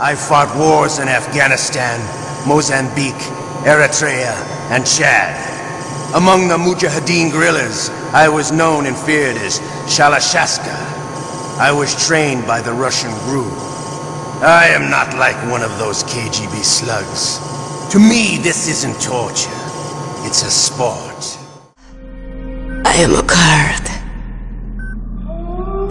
I fought wars in Afghanistan, Mozambique, Eritrea, and Chad. Among the Mujahideen guerrillas, I was known and feared as Shalashaska. I was trained by the Russian GRU. I am not like one of those KGB slugs. To me, this isn't torture. It's a sport. I am a Kurd.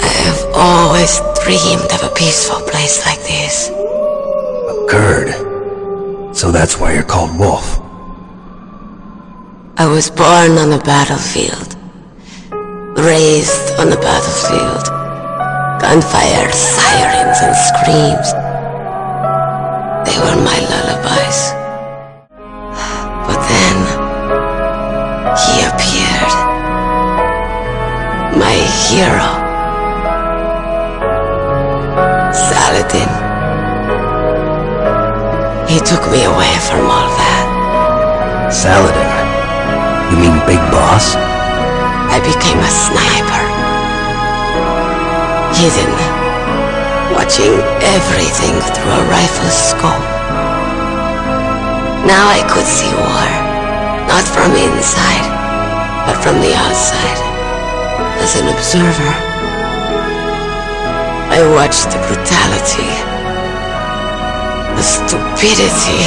I have always dreamed of a peaceful place like this. A Kurd? So that's why you're called Wolf. I was born on the battlefield. Raised on the battlefield. Gunfire, sirens, and screams. They were my lullabies. But then, he appeared. My hero. Saladin. He took me away from all that. Saladin? You mean Big Boss? I became a sniper. Hidden. Watching everything through a rifle's scope. Now I could see war. Not from inside, but from the outside. As an observer. I watched the brutality. The stupidity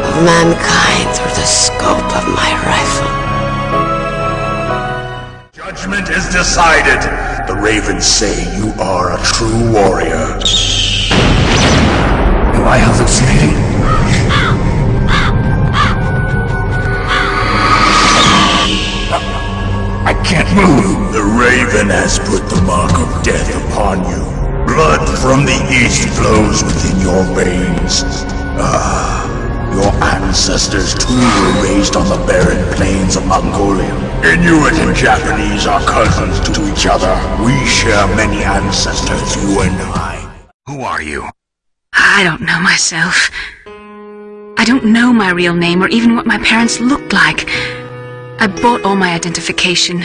of mankind through the scope of my rifle. Judgment is decided. The ravens say you are a true warrior. Am I hallucinating? I can't move. The raven has put the mark of death upon you. Blood from the east flows within your veins. Your ancestors too were raised on the barren plains of Mongolia. Inuit and Japanese are cousins to each other. We share many ancestors, you and I. Who are you? I don't know myself. I don't know my real name or even what my parents looked like. I bought all my identification.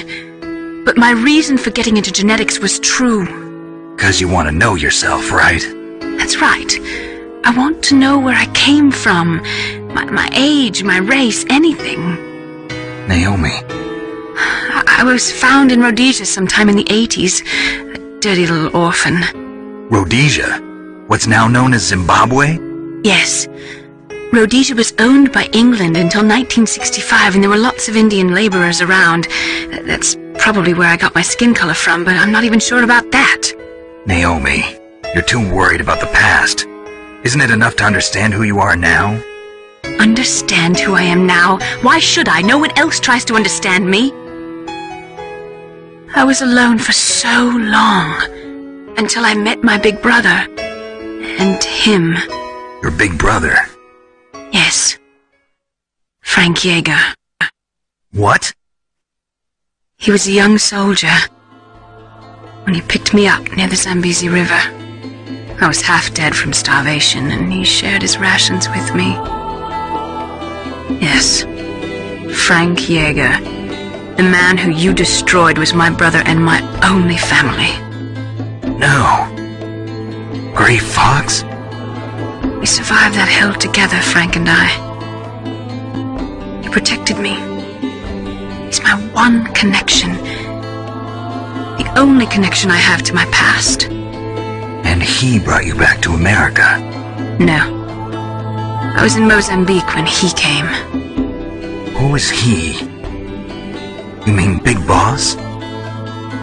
But my reason for getting into genetics was true. 'Cause you want to know yourself, right? That's right. I want to know where I came from. My age, my race, anything. Naomi. I was found in Rhodesia sometime in the 80s. A dirty little orphan. Rhodesia? What's now known as Zimbabwe? Yes. Rhodesia was owned by England until 1965, and there were lots of Indian laborers around. That's probably where I got my skin color from, but I'm not even sure about that. Naomi, you're too worried about the past. Isn't it enough to understand who you are now? Understand who I am now? Why should I? No one else tries to understand me. I was alone for so long, until I met my big brother. And him. Your big brother? Yes. Frank Yeager. What? He was a young soldier when he picked me up near the Zambezi River. I was half dead from starvation, and he shared his rations with me. Yes, Frank Yeager. The man who you destroyed was my brother and my only family. No. Gray Fox? We survived that hell together, Frank and I. He protected me. He's my one connection. The only connection I have to my past. And he brought you back to America? No. I was in Mozambique when he came. Who is he? You mean Big Boss?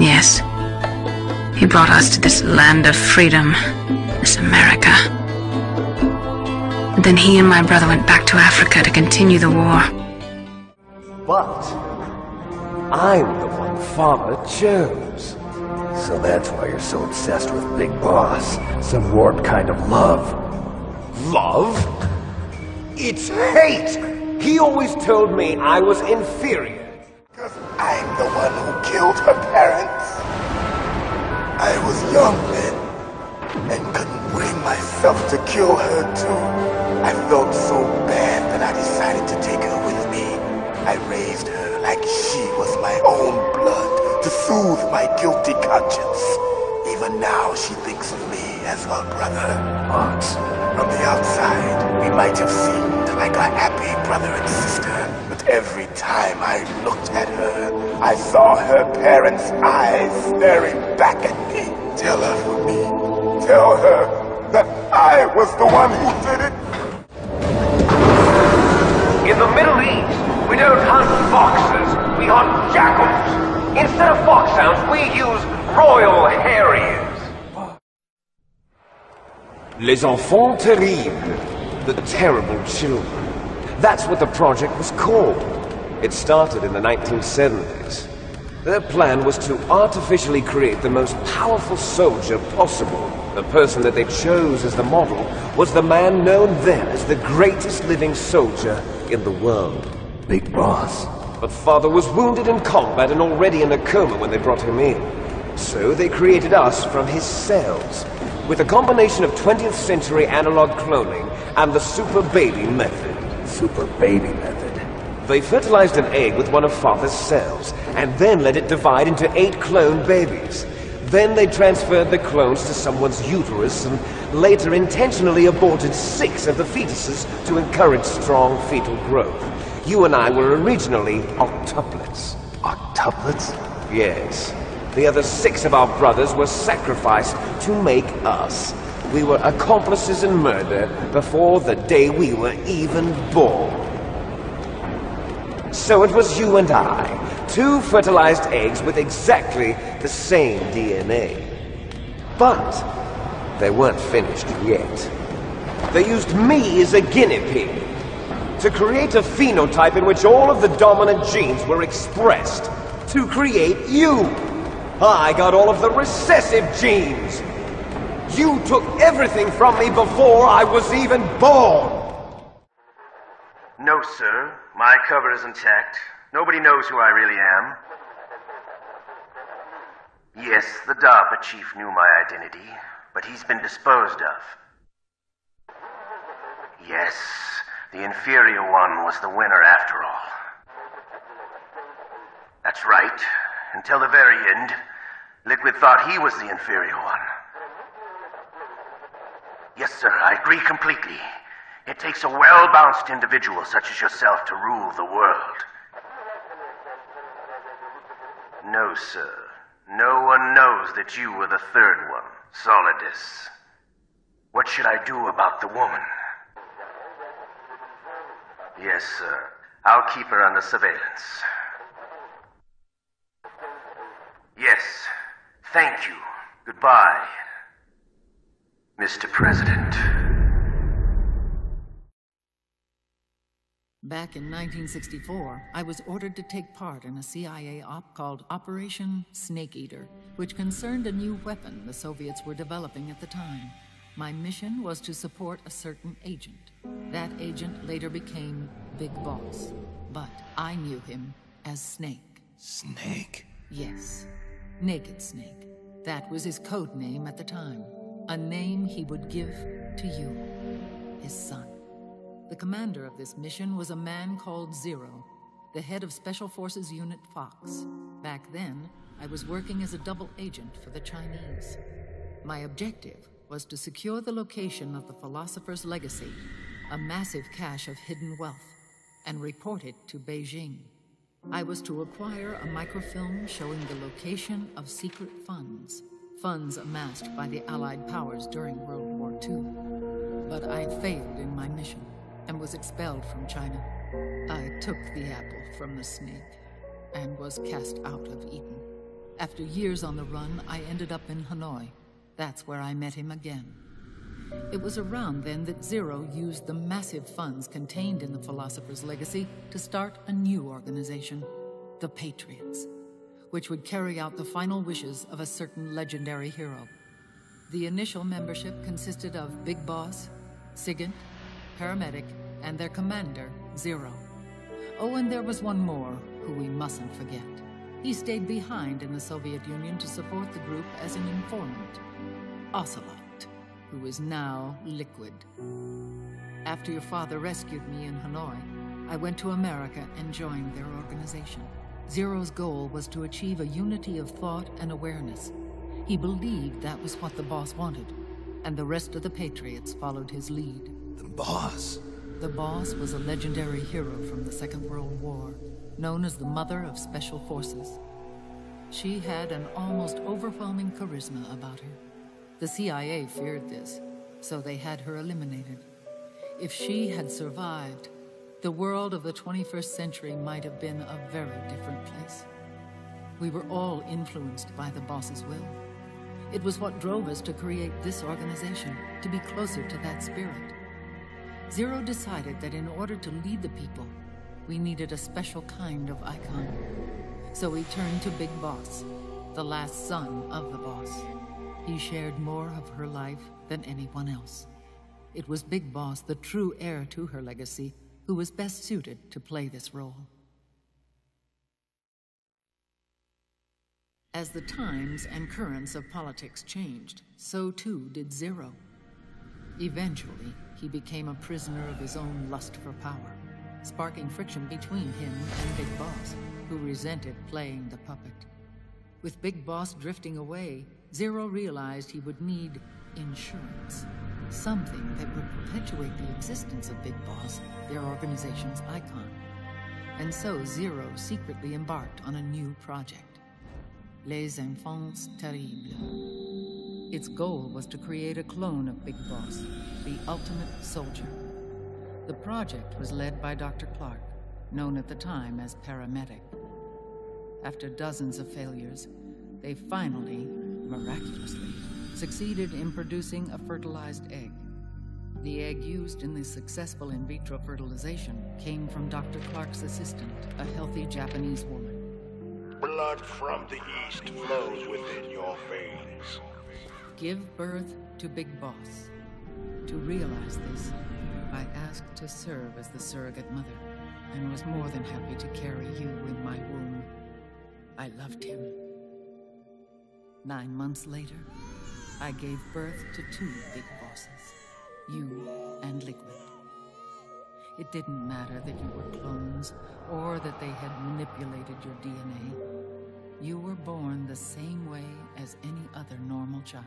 Yes. He brought us to this land of freedom, this America. And then he and my brother went back to Africa to continue the war. But I'm the one Father chose. So that's why you're so obsessed with Big Boss. Some warped kind of love. Love? It's hate! He always told me I was inferior. Because I'm the one who killed her parents. I was young then, and couldn't bring myself to kill her too. I felt so bad that I decided to take her with me. I raised her like she was my own blood, to soothe my guilty conscience. Even now she thinks of me as her brother. Ox, outside, we might have seemed like a happy brother and sister, but every time I looked at her, I saw her parents' eyes staring back at me. Tell her for me. Tell her that I was the one who did it. In the Middle East, we don't hunt foxes, we hunt jackals. Instead of foxhounds, we use royal harriers. Les Enfants Terribles, the terrible children. That's what the project was called. It started in the 1970s. Their plan was to artificially create the most powerful soldier possible. The person that they chose as the model was the man known then as the greatest living soldier in the world. Big Boss. But Father was wounded in combat and already in a coma when they brought him in. So they created us from his cells, with a combination of 20th century analog cloning and the super baby method. Super baby method. They fertilized an egg with one of Father's cells, and then let it divide into 8 clone babies. Then they transferred the clones to someone's uterus, and later intentionally aborted 6 of the fetuses to encourage strong fetal growth. You and I were originally octuplets. Octuplets? Yes. The other 6 of our brothers were sacrificed to make us. We were accomplices in murder before the day we were even born. So it was you and I, 2 fertilized eggs with exactly the same DNA. But they weren't finished yet. They used me as a guinea pig to create a phenotype in which all of the dominant genes were expressed to create you. I got all of the recessive genes. You took everything from me before I was even born. No, sir. My cover is intact. Nobody knows who I really am. Yes, the DARPA chief knew my identity, but he's been disposed of. Yes, the inferior one was the winner after all. That's right. Until the very end, Liquid thought he was the inferior one. Yes, sir, I agree completely. It takes a well-balanced individual such as yourself to rule the world. No, sir. No one knows that you were the third one, Solidus. What should I do about the woman? Yes, sir. I'll keep her under surveillance. Yes. Thank you. Goodbye, Mr. President. Back in 1964, I was ordered to take part in a CIA op called Operation Snake Eater, which concerned a new weapon the Soviets were developing at the time. My mission was to support a certain agent. That agent later became Big Boss, but I knew him as Snake. Snake? Yes, Naked Snake. That was his code name at the time. A name he would give to you, his son. The commander of this mission was a man called Zero, the head of Special Forces Unit Fox. Back then, I was working as a double agent for the Chinese. My objective was to secure the location of the Philosopher's Legacy, a massive cache of hidden wealth, and report it to Beijing. I was to acquire a microfilm showing the location of secret funds, funds amassed by the Allied powers during World War II. But I failed in my mission and was expelled from China. I took the apple from the snake and was cast out of Eden. After years on the run, I ended up in Hanoi. That's where I met him again. It was around then that Zero used the massive funds contained in the Philosopher's Legacy to start a new organization, the Patriots, which would carry out the final wishes of a certain legendary hero. The initial membership consisted of Big Boss, Sigint, Paramedic, and their commander, Zero. Oh, and there was one more who we mustn't forget. He stayed behind in the Soviet Union to support the group as an informant, Ocelot, who is now Liquid. After your father rescued me in Hanoi, I went to America and joined their organization. Zero's goal was to achieve a unity of thought and awareness. He believed that was what the boss wanted. and the rest of the Patriots followed his lead. The boss? The boss was a legendary hero from the Second World War, known as the Mother of Special Forces. She had an almost overwhelming charisma about her. The CIA feared this, so they had her eliminated. If she had survived, the world of the 21st century might have been a very different place. We were all influenced by the boss's will. It was what drove us to create this organization, to be closer to that spirit. Zero decided that in order to lead the people, we needed a special kind of icon. So we turned to Big Boss, the last son of the boss. He shared more of her life than anyone else. It was Big Boss, the true heir to her legacy, who was best suited to play this role. As the times and currents of politics changed, so too did Zero. Eventually, he became a prisoner of his own lust for power, sparking friction between him and Big Boss, who resented playing the puppet. With Big Boss drifting away, Zero realized he would need insurance. Something that would perpetuate the existence of Big Boss, their organization's icon. And so Zero secretly embarked on a new project, Les Enfants Terribles. Its goal was to create a clone of Big Boss, the ultimate soldier. The project was led by Dr. Clark, known at the time as Paramedic. After dozens of failures, they finally, miraculously, succeeded in producing a fertilized egg. The egg used in the successful in vitro fertilization came from Dr. Clark's assistant, a healthy Japanese woman. Blood from the east flows within your veins. Give birth to Big Boss. To realize this, I asked to serve as the surrogate mother, and was more than happy to carry you in my womb. I loved him. 9 months later, I gave birth to 2 Big Bosses, you and Liquid. It didn't matter that you were clones, or that they had manipulated your DNA. You were born the same way as any other normal child,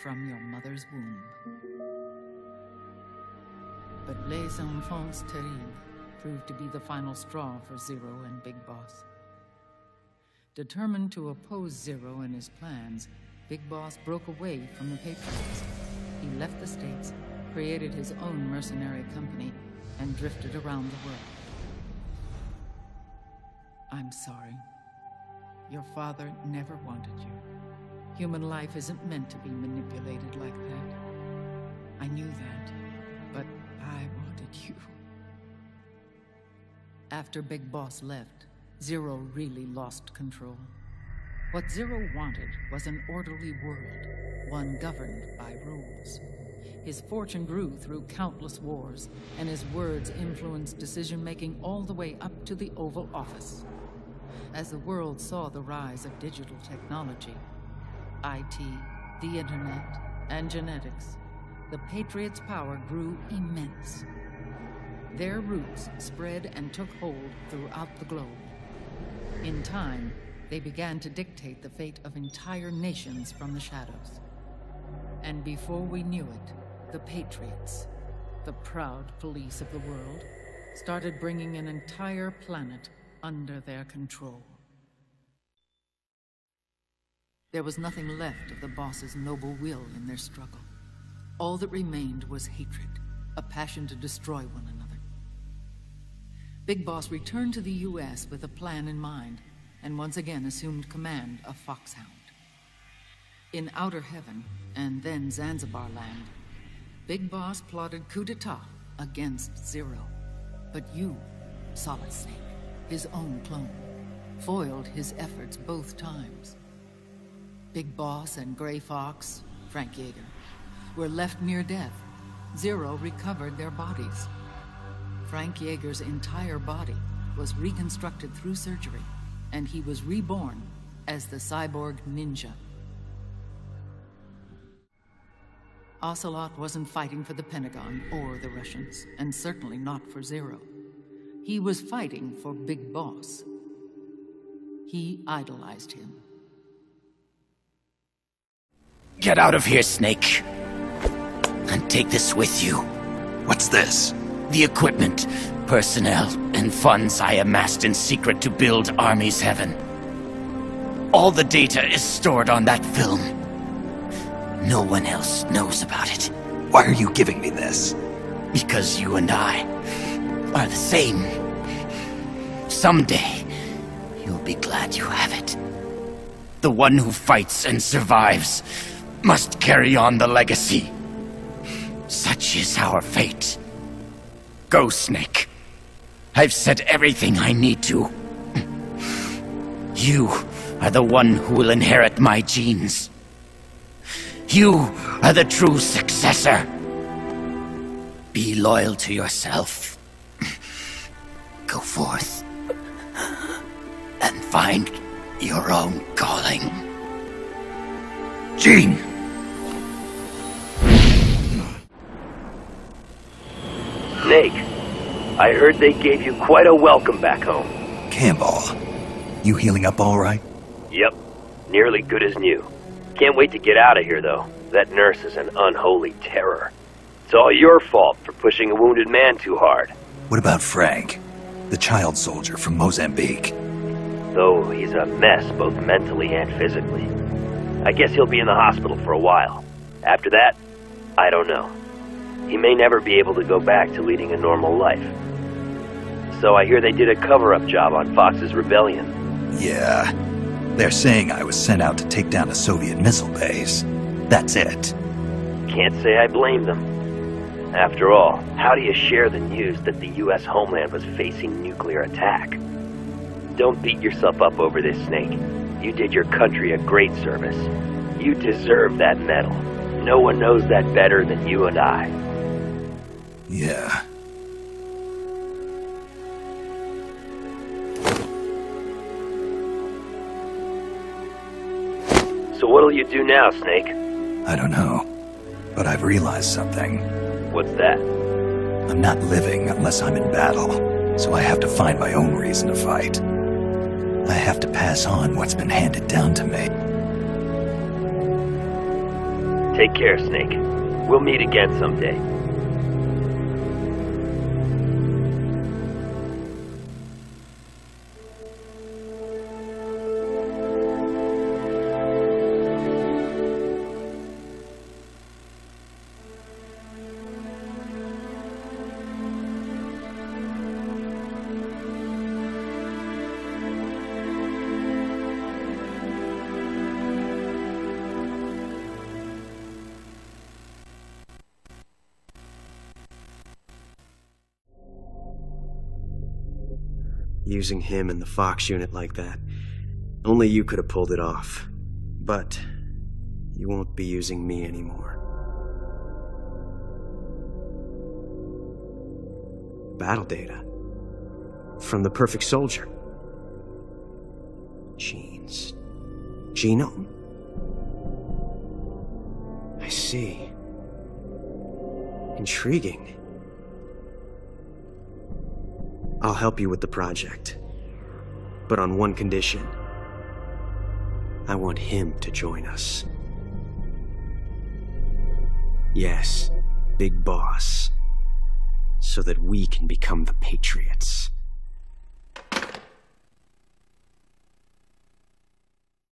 from your mother's womb. But Les Enfants Terribles proved to be the final straw for Zero and Big Boss. Determined to oppose Zero and his plans, Big Boss broke away from the Patriots. He left the States, created his own mercenary company, and drifted around the world. I'm sorry. Your father never wanted you. Human life isn't meant to be manipulated like that. I knew that, but I wanted you. After Big Boss left, Zero really lost control. What Zero wanted was an orderly world, one governed by rules. His fortune grew through countless wars, and his words influenced decision-making all the way up to the Oval Office. As the world saw the rise of digital technology, IT, the internet, and genetics, the Patriots' power grew immense. Their roots spread and took hold throughout the globe. In time, they began to dictate the fate of entire nations from the shadows. And before we knew it, the Patriots, the proud police of the world, started bringing an entire planet under their control. There was nothing left of the boss's noble will in their struggle. All that remained was hatred, a passion to destroy one another. Big Boss returned to the U.S. with a plan in mind, and once again assumed command of Foxhound. In Outer Heaven, and then Zanzibar Land, Big Boss plotted coup d'etat against Zero. But you, Solid Snake, his own clone, foiled his efforts both times. Big Boss and Gray Fox, Frank Yeager, were left near death. Zero recovered their bodies. Frank Yeager's entire body was reconstructed through surgery, and he was reborn as the cyborg ninja. Ocelot wasn't fighting for the Pentagon or the Russians, and certainly not for Zero. He was fighting for Big Boss. He idolized him. Get out of here, Snake. And take this with you. What's this? The equipment, personnel, and funds I amassed in secret to build Army's Heaven. All the data is stored on that film. No one else knows about it. Why are you giving me this? Because you and I are the same. Someday, you'll be glad you have it. The one who fights and survives must carry on the legacy. Such is our fate. Go, Snake. I've said everything I need to. You are the one who will inherit my genes. You are the true successor. Be loyal to yourself. Go forth and find your own calling. Gene! Snake, I heard they gave you quite a welcome back home. Campbell, you healing up all right? Yep, nearly good as new. Can't wait to get out of here, though. That nurse is an unholy terror. It's all your fault for pushing a wounded man too hard. What about Frank, the child soldier from Mozambique? Though he's a mess both mentally and physically. I guess he'll be in the hospital for a while. After that, I don't know. He may never be able to go back to leading a normal life. So I hear they did a cover-up job on Fox's rebellion. Yeah. They're saying I was sent out to take down a Soviet missile base. That's it. Can't say I blame them. After all, how do you share the news that the U.S. homeland was facing nuclear attack? Don't beat yourself up over this, Snake. You did your country a great service. You deserve that medal. No one knows that better than you and I. Yeah. So what'll you do now, Snake? I don't know. But I've realized something. What's that? I'm not living unless I'm in battle, so I have to find my own reason to fight. I have to pass on what's been handed down to me. Take care, Snake. We'll meet again someday. Using him in the Fox unit like that. Only you could have pulled it off. But you won't be using me anymore. Battle data. From the perfect soldier. Genes. Genome? I see. Intriguing. I'll help you with the project. But on one condition. I want him to join us. Yes, Big Boss. So that we can become the Patriots.